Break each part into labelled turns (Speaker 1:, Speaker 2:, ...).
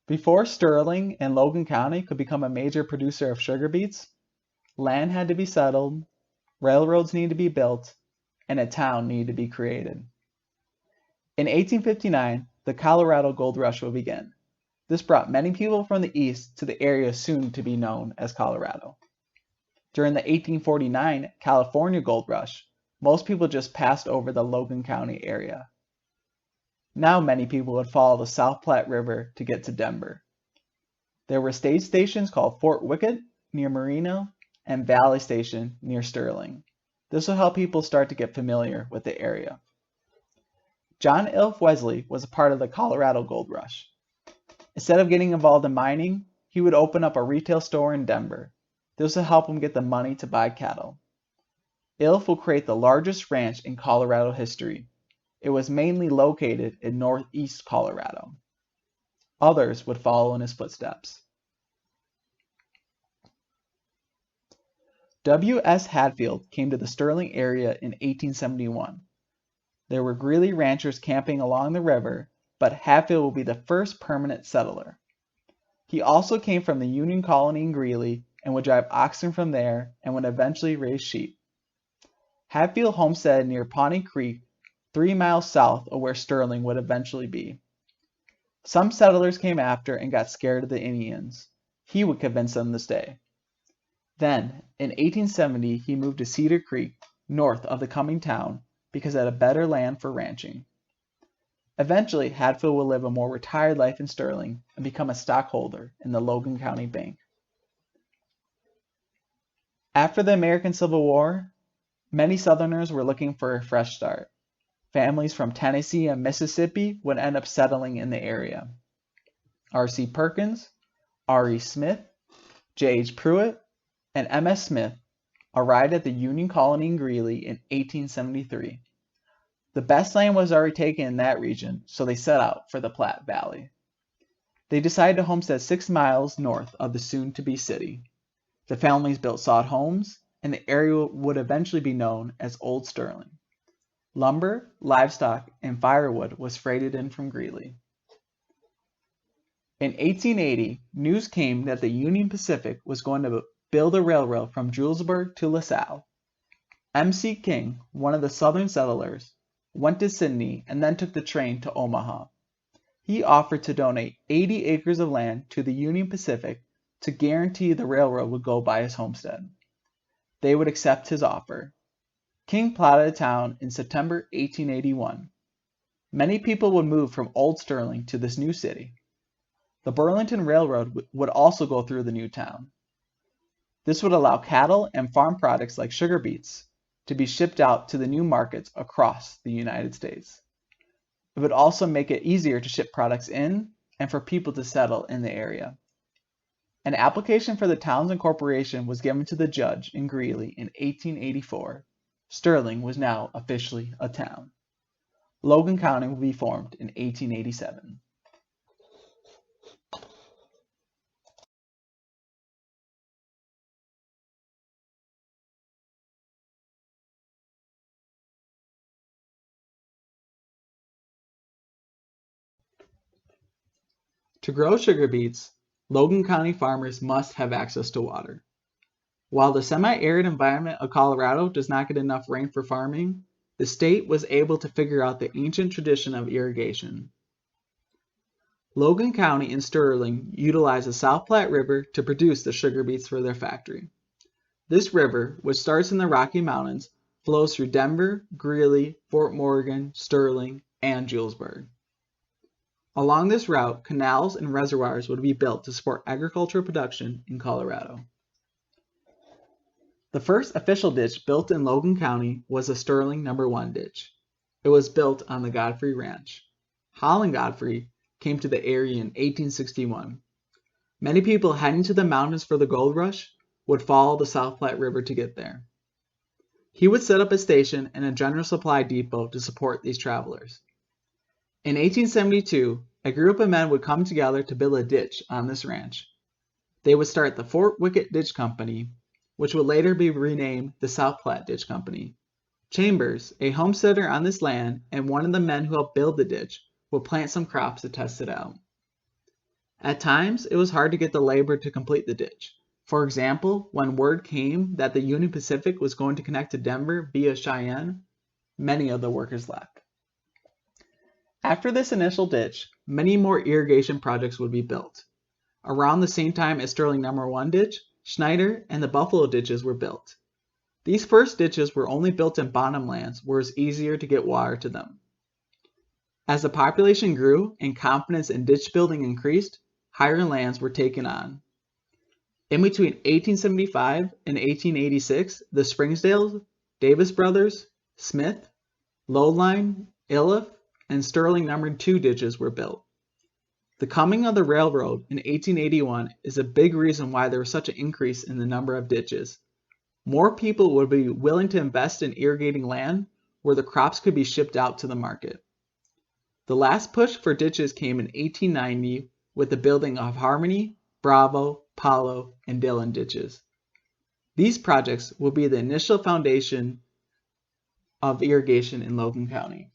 Speaker 1: Before Sterling and Logan County could become a major producer of sugar beets, land had to be settled, railroads needed to be built, and a town needed to be created. In 1859, the Colorado Gold Rush would begin. This brought many people from the east to the area soon to be known as Colorado. During the 1849 California Gold Rush, most people just passed over the Logan County area. Now many people would follow the South Platte River to get to Denver. There were stage stations called Fort Wickett near Marino and Valley Station near Sterling. This will help people start to get familiar with the area. John Ilf Wesley was a part of the Colorado Gold Rush. Instead of getting involved in mining, he would open up a retail store in Denver. This will help him get the money to buy cattle. Ilf will create the largest ranch in Colorado history. It was mainly located in northeast Colorado. Others would follow in his footsteps. W.S. Hadfield came to the Sterling area in 1871. There were Greeley ranchers camping along the river, but Hadfield will be the first permanent settler. He also came from the Union colony in Greeley and would drive oxen from there and would eventually raise sheep. Hadfield homesteaded near Pawnee Creek, 3 miles south of where Sterling would eventually be. Some settlers came after and got scared of the Indians. He would convince them to stay. Then, in 1870, he moved to Cedar Creek, north of the coming town, because it had better land for ranching. Eventually, Hadfield would live a more retired life in Sterling and become a stockholder in the Logan County Bank. After the American Civil War, many Southerners were looking for a fresh start. Families from Tennessee and Mississippi would end up settling in the area. R.C. Perkins, R.E. Smith, J.H. Pruitt, and M.S. Smith arrived at the Union colony in Greeley in 1873. The best land was already taken in that region, so they set out for the Platte Valley. They decided to homestead 6 miles north of the soon-to-be city. The families built sod homes, and the area would eventually be known as Old Sterling. Lumber, livestock, and firewood was freighted in from Greeley. In 1880, news came that the Union Pacific was going to build a railroad from Julesburg to LaSalle. M.C. King, one of the southern settlers, went to Sydney and then took the train to Omaha. He offered to donate 80 acres of land to the Union Pacific to guarantee the railroad would go by his homestead. They would accept his offer. King plotted a town in September 1881. Many people would move from Old Sterling to this new city. The Burlington Railroad would also go through the new town. This would allow cattle and farm products like sugar beets to be shipped out to the new markets across the United States. It would also make it easier to ship products in and for people to settle in the area. An application for the town's incorporation was given to the judge in Greeley in 1884. Sterling was now officially a town. Logan County will be formed in 1887. To grow sugar beets, Logan County farmers must have access to water. While the semi-arid environment of Colorado does not get enough rain for farming, the state was able to figure out the ancient tradition of irrigation. Logan County and Sterling utilize the South Platte River to produce the sugar beets for their factory. This river, which starts in the Rocky Mountains, flows through Denver, Greeley, Fort Morgan, Sterling, and Julesburg. Along this route, canals and reservoirs would be built to support agricultural production in Colorado. The first official ditch built in Logan County was the Sterling No. 1 ditch. It was built on the Godfrey Ranch. Holland Godfrey came to the area in 1861. Many people heading to the mountains for the gold rush would follow the South Platte River to get there. He would set up a station and a general supply depot to support these travelers. In 1872, a group of men would come together to build a ditch on this ranch. They would start the Fort Wickett Ditch Company, which would later be renamed the South Platte Ditch Company. Chambers, a homesteader on this land and one of the men who helped build the ditch, would plant some crops to test it out. At times, it was hard to get the labor to complete the ditch. For example, when word came that the Union Pacific was going to connect to Denver via Cheyenne, many of the workers left. After this initial ditch, many more irrigation projects would be built. Around the same time as Sterling No. 1 ditch, Schneider and the Buffalo ditches were built. These first ditches were only built in bottomlands where it was easier to get water to them. As the population grew and confidence in ditch building increased, higher lands were taken on. In between 1875 and 1886, the Springsdales, Davis Brothers, Smith, Lowline, Iliff, and Sterling No. 2 ditches were built. The coming of the railroad in 1881 is a big reason why there was such an increase in the number of ditches. More people would be willing to invest in irrigating land where the crops could be shipped out to the market. The last push for ditches came in 1890 with the building of Harmony, Bravo, Palo, and Dillon ditches. These projects will be the initial foundation of irrigation in Logan County.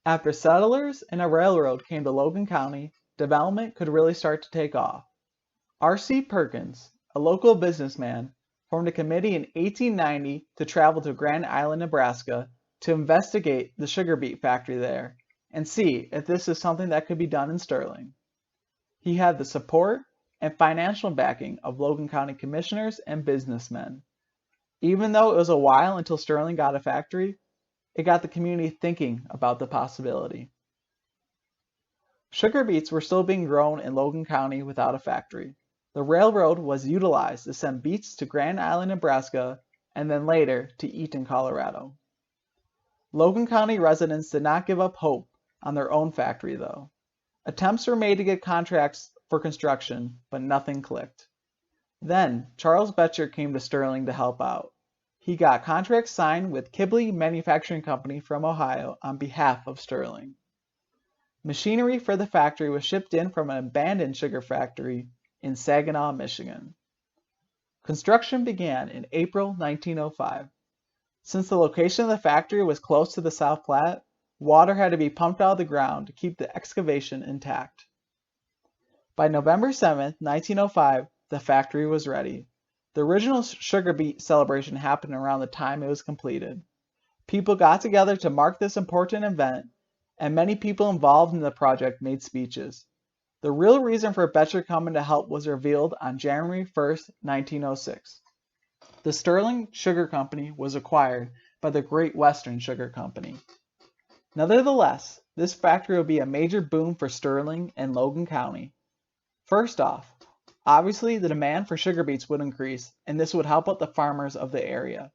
Speaker 1: After settlers and a railroad came to Logan County, development could really start to take off. R.C. Perkins, a local businessman, formed a committee in 1890 to travel to Grand Island, Nebraska to investigate the sugar beet factory there and see if this is something that could be done in Sterling. He had the support and financial backing of Logan County commissioners and businessmen. Even though it was a while until Sterling got a factory, it got the community thinking about the possibility. Sugar beets were still being grown in Logan County without a factory. The railroad was utilized to send beets to Grand Island, Nebraska, and then later to Eaton, Colorado. Logan County residents did not give up hope on their own factory, though. Attempts were made to get contracts for construction, but nothing clicked. Then, Charles Betcher came to Sterling to help out. He got contracts signed with Kibley Manufacturing Company from Ohio on behalf of Sterling. Machinery for the factory was shipped in from an abandoned sugar factory in Saginaw, Michigan. Construction began in April 1905. Since the location of the factory was close to the South Platte, water had to be pumped out of the ground to keep the excavation intact. By November 7, 1905, the factory was ready. The original sugar beet celebration happened around the time it was completed. People got together to mark this important event, and many people involved in the project made speeches. The real reason for Betcher coming to help was revealed on January 1, 1906. The Sterling Sugar Company was acquired by the Great Western Sugar Company. Nevertheless, this factory would be a major boom for Sterling and Logan County. First off, obviously the demand for sugar beets would increase, and this would help out the farmers of the area.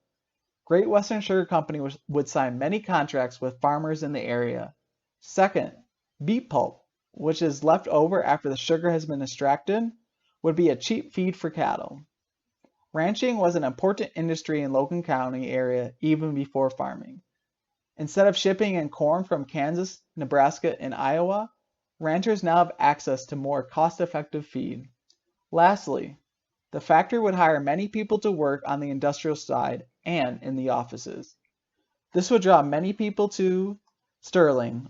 Speaker 1: Great Western Sugar Company would sign many contracts with farmers in the area. Second, beet pulp, which is left over after the sugar has been extracted, would be a cheap feed for cattle. Ranching was an important industry in Logan County area even before farming. Instead of shipping in corn from Kansas, Nebraska, and Iowa, ranchers now have access to more cost-effective feed. Lastly, the factory would hire many people to work on the industrial side and in the offices. This would draw many people to Sterling.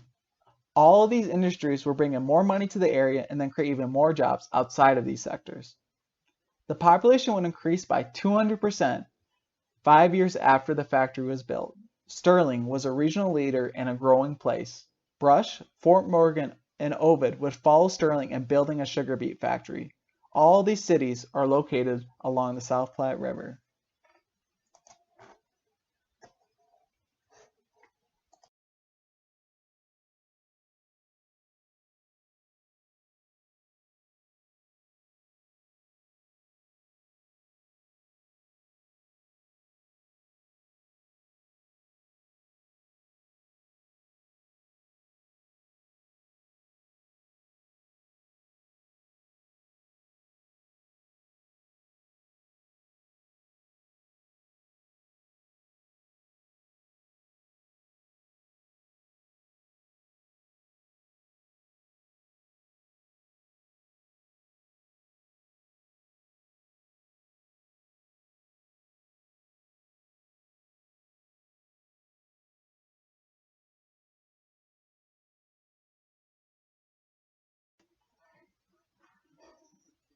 Speaker 1: All of these industries were bringing more money to the area and then create even more jobs outside of these sectors. The population would increase by 200% 5 years after the factory was built. Sterling was a regional leader and a growing place. Brush, Fort Morgan, and Ovid would follow Sterling in building a sugar beet factory. All these cities are located along the South Platte River.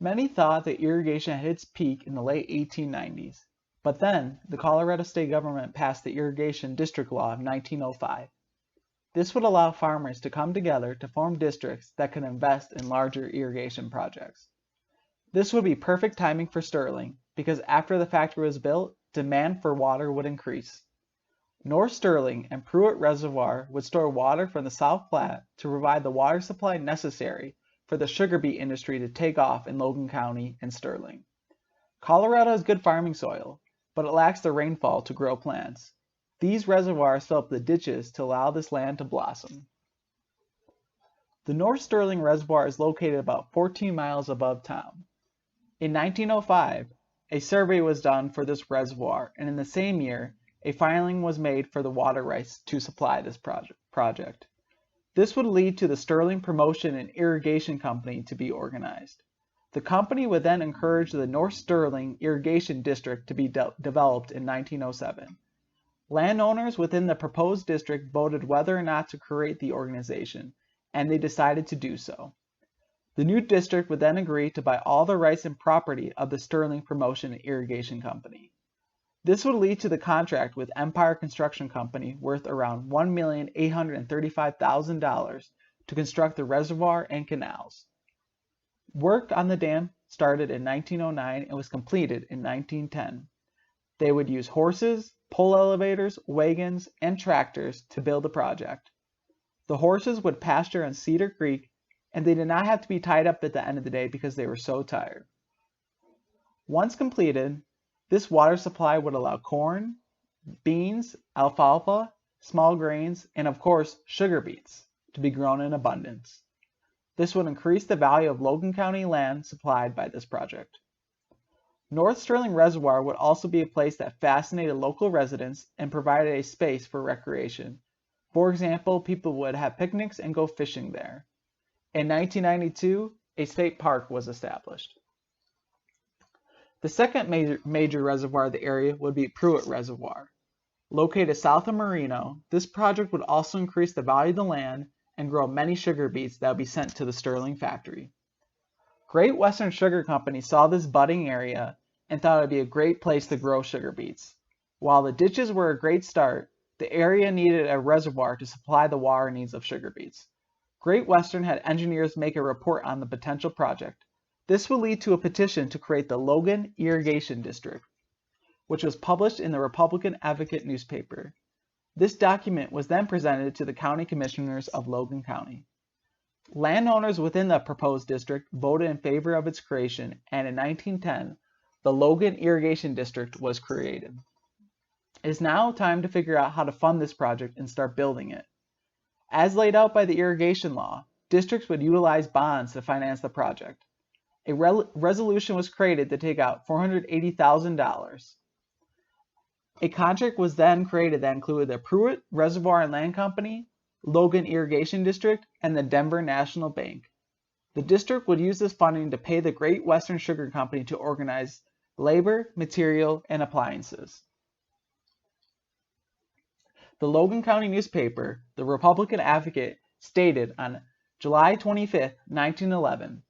Speaker 1: Many thought that irrigation had hit its peak in the late 1890s, but then the Colorado state government passed the Irrigation District Law of 1905. This would allow farmers to come together to form districts that could invest in larger irrigation projects. This would be perfect timing for Sterling because after the factory was built, demand for water would increase. North Sterling and Pruitt Reservoir would store water from the South Platte to provide the water supply necessary for the sugar beet industry to take off in Logan County and Sterling. Colorado has good farming soil, but it lacks the rainfall to grow plants. These reservoirs fill up the ditches to allow this land to blossom. The North Sterling Reservoir is located about 14 miles above town. In 1905, a survey was done for this reservoir, and in the same year, a filing was made for the water rights to supply this project. This would lead to the Sterling Promotion and Irrigation Company to be organized. The company would then encourage the North Sterling Irrigation District to be developed in 1907. Landowners within the proposed district voted whether or not to create the organization, and they decided to do so. The new district would then agree to buy all the rights and property of the Sterling Promotion and Irrigation Company. This would lead to the contract with Empire Construction Company worth around $1,835,000 to construct the reservoir and canals. Work on the dam started in 1909 and was completed in 1910. They would use horses, pull elevators, wagons, and tractors to build the project. The horses would pasture on Cedar Creek, and they did not have to be tied up at the end of the day because they were so tired. Once completed, this water supply would allow corn, beans, alfalfa, small grains, and of course, sugar beets to be grown in abundance. This would increase the value of Logan County land supplied by this project. North Sterling Reservoir would also be a place that fascinated local residents and provided a space for recreation. For example, people would have picnics and go fishing there. In 1992, a state park was established. The second major reservoir of the area would be Pruitt Reservoir. Located south of Merino, this project would also increase the value of the land and grow many sugar beets that would be sent to the Sterling factory. Great Western Sugar Company saw this budding area and thought it would be a great place to grow sugar beets. While the ditches were a great start, the area needed a reservoir to supply the water needs of sugar beets. Great Western had engineers make a report on the potential project. This will lead to a petition to create the Logan Irrigation District, which was published in the Republican Advocate newspaper. This document was then presented to the county commissioners of Logan County. Landowners within the proposed district voted in favor of its creation, and in 1910, the Logan Irrigation District was created. It is now time to figure out how to fund this project and start building it. As laid out by the irrigation law, districts would utilize bonds to finance the project. A resolution was created to take out $480,000. A contract was then created that included the Pruitt Reservoir and Land Company, Logan Irrigation District, and the Denver National Bank. The district would use this funding to pay the Great Western Sugar Company to organize labor, material, and appliances. The Logan County newspaper, the Republican Advocate, stated on July 25, 1911,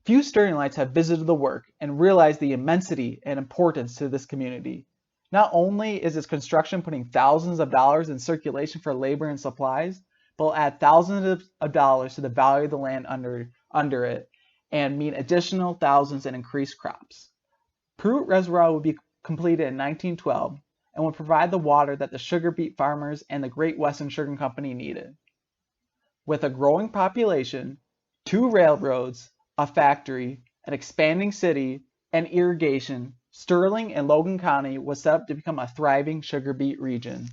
Speaker 1: "Few Sterlingites have visited the work and realized the immensity and importance to this community. Not only is its construction putting thousands of dollars in circulation for labor and supplies, but will add thousands of dollars to the value of the land under it and mean additional thousands in increased crops." Pruitt Reservoir would be completed in 1912 and would provide the water that the sugar beet farmers and the Great Western Sugar Company needed. With a growing population, 2 railroads, a factory, an expanding city, and irrigation, Sterling and Logan County was set up to become a thriving sugar beet region.